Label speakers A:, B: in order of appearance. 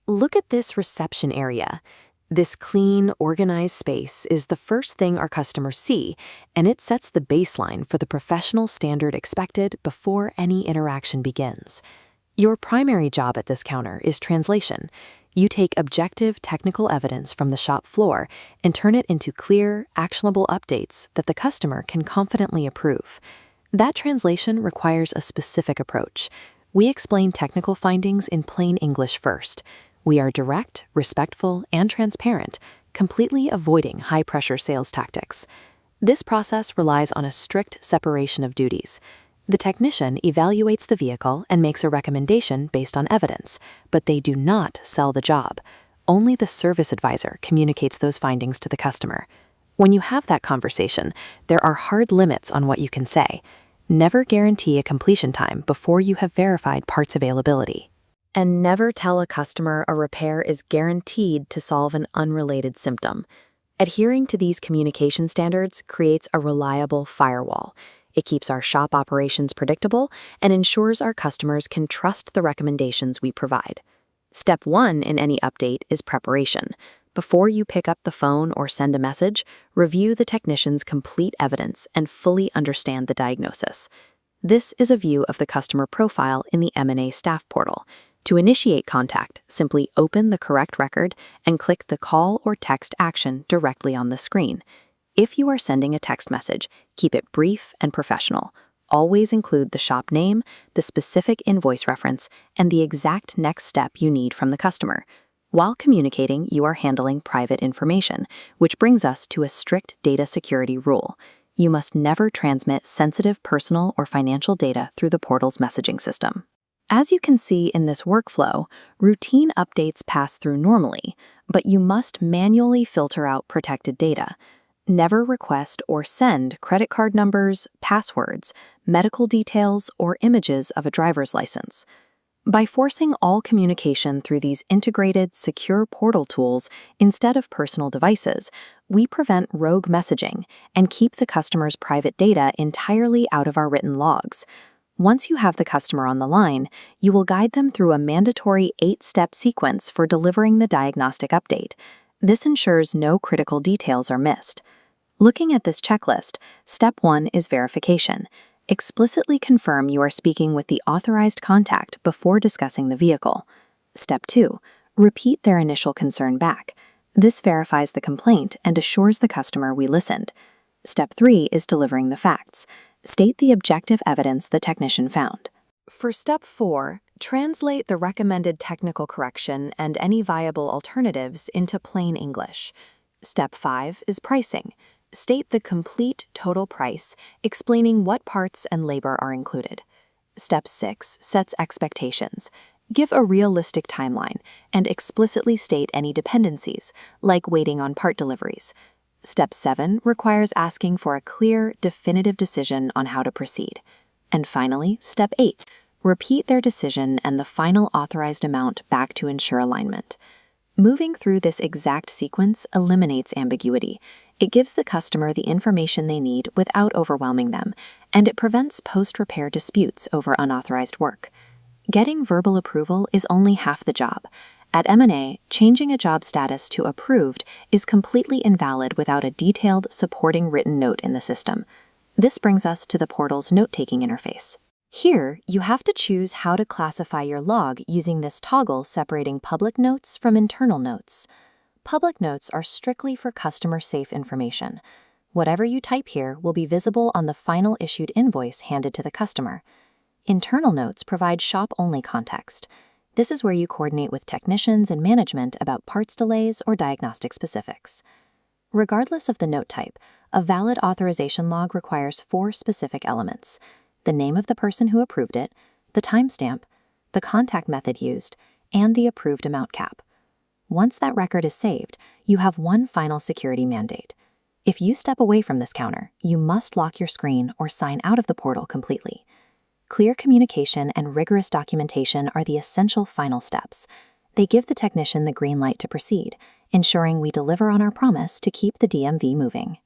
A: Look at this reception area. This clean, organized space is the first thing our customers see, and it sets the baseline for the professional standard expected before any interaction begins. Your primary job at this counter is translation. You take objective technical evidence from the shop floor and turn it into clear, actionable updates that the customer can confidently approve. That translation requires a specific approach. We explain technical findings in plain English first. We are direct, respectful, and transparent, completely avoiding high-pressure sales tactics. This process relies on a strict separation of duties. The technician evaluates the vehicle and makes a recommendation based on evidence, but they do not sell the job. Only the service advisor communicates those findings to the customer. When you have that conversation, there are hard limits on what you can say. Never guarantee a completion time before you have verified parts availability. And never tell a customer a repair is guaranteed to solve an unrelated symptom. Adhering to these communication standards creates a reliable firewall. It keeps our shop operations predictable and ensures our customers can trust the recommendations we provide. Step 1 in any update is preparation. Before you pick up the phone or send a message, review the technician's complete evidence and fully understand the diagnosis. This is a view of the customer profile in the M&A staff portal. To initiate contact, simply open the correct record and click the call or text action directly on the screen. If you are sending a text message, keep it brief and professional. Always include the shop name, the specific invoice reference, and the exact next step you need from the customer. While communicating, you are handling private information, which brings us to a strict data security rule. You must never transmit sensitive personal or financial data through the portal's messaging system. As you can see in this workflow, routine updates pass through normally, but you must manually filter out protected data. Never request or send credit card numbers, passwords, medical details, or images of a driver's license. By forcing all communication through these integrated, secure portal tools instead of personal devices, we prevent rogue messaging and keep the customer's private data entirely out of our written logs. Once you have the customer on the line, you will guide them through a mandatory 8-step sequence for delivering the diagnostic update. This ensures no critical details are missed. Looking at this checklist, Step 1 is verification. Explicitly confirm you are speaking with the authorized contact before discussing the vehicle. Step 2, repeat their initial concern back. This verifies the complaint and assures the customer we listened. Step 3 is delivering the facts. State the objective evidence the technician found. For Step 4, translate the recommended technical correction and any viable alternatives into plain English. Step 5 is pricing. State the complete total price, explaining what parts and labor are included. Step 6 sets expectations. Give a realistic timeline and explicitly state any dependencies, like waiting on part deliveries. Step 7 requires asking for a clear, definitive decision on how to proceed. And finally, Step 8, repeat their decision and the final authorized amount back to ensure alignment. Moving through this exact sequence eliminates ambiguity. It gives the customer the information they need without overwhelming them, and it prevents post-repair disputes over unauthorized work. Getting verbal approval is only half the job. At M&A, changing a job status to approved is completely invalid without a detailed, supporting written note in the system. This brings us to the portal's note-taking interface. Here, you have to choose how to classify your log using this toggle separating public notes from internal notes. Public notes are strictly for customer-safe information. Whatever you type here will be visible on the final issued invoice handed to the customer. Internal notes provide shop-only context. This is where you coordinate with technicians and management about parts delays or diagnostic specifics. Regardless of the note type, a valid authorization log requires 4 specific elements: the name of the person who approved it, the timestamp, the contact method used, and the approved amount cap. Once that record is saved, you have one final security mandate. If you step away from this counter, you must lock your screen or sign out of the portal completely. Clear communication and rigorous documentation are the essential final steps. They give the technician the green light to proceed, ensuring we deliver on our promise to keep the DMV moving.